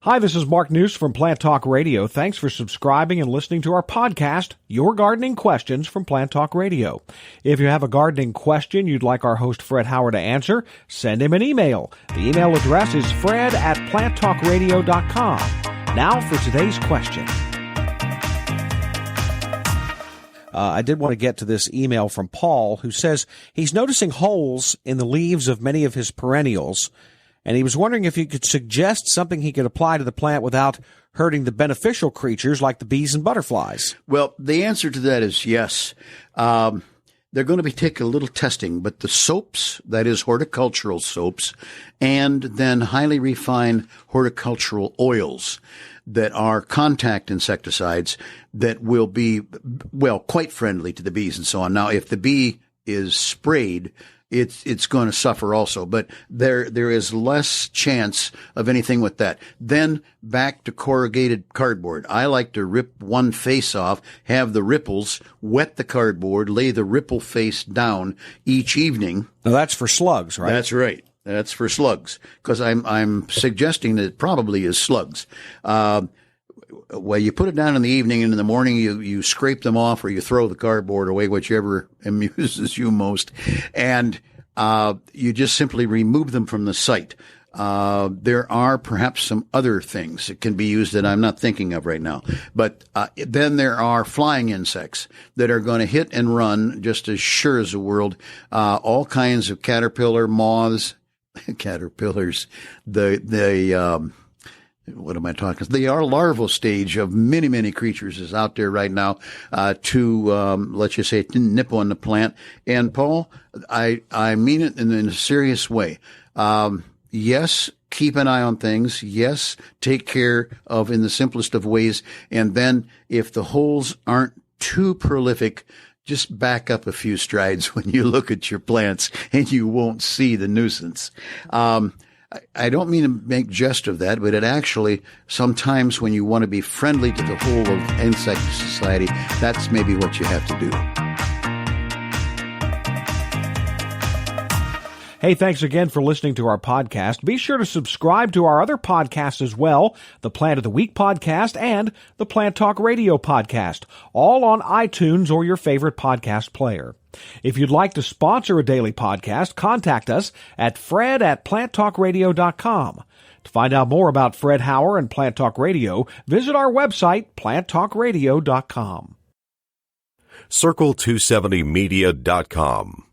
Hi, this is Mark News from Plant Talk Radio. Thanks for subscribing and listening to our podcast, Your Gardening Questions from Plant Talk Radio. If you have a gardening question you'd like our host Fred Howard to answer, send him an email. The email address is fred@planttalkradio.com. Now for today's question. I did want to get to this email from Paul, who says he's noticing holes in the leaves of many of his perennials, and he was wondering if you could suggest something he could apply to the plant without hurting the beneficial creatures like the bees and butterflies. Well, the answer to that is yes. They're going to be taking a little testing, but the soaps, that is horticultural soaps, and then highly refined horticultural oils that are contact insecticides that will be, well, quite friendly to the bees and so on. Now, if the bee is sprayed, it's going to suffer also, but there is less chance of anything with that. Then back to corrugated cardboard. I like to rip one face off, have the ripples, wet the cardboard, lay the ripple face down each evening. Now that's for slugs, right? That's right. That's for slugs, because I'm suggesting that it probably is slugs. Well, you put it down in the evening, and in the morning you scrape them off, or you throw the cardboard away, whichever amuses you most, and you just simply remove them from the site. There are perhaps some other things that can be used that I'm not thinking of right now. But then there are flying insects that are going to hit and run just as sure as the world. All kinds of caterpillar, moths, caterpillars, what am I talking? They are larval stage of many, many creatures is out there right now, let's just say, to nip on the plant. And Paul, I mean it in a serious way. Yes, keep an eye on things. Yes, take care of in the simplest of ways. And then if the holes aren't too prolific, just back up a few strides when you look at your plants and you won't see the nuisance. I don't mean to make jest of that, but it actually, sometimes when you want to be friendly to the whole of insect society, that's maybe what you have to do. Hey, thanks again for listening to our podcast. Be sure to subscribe to our other podcasts as well, the Plant of the Week podcast and the Plant Talk Radio podcast, all on iTunes or your favorite podcast player. If you'd like to sponsor a daily podcast, contact us at fred@planttalkradio.com. To find out more about Fred Howard and Plant Talk Radio, visit our website, planttalkradio.com. Circle270media.com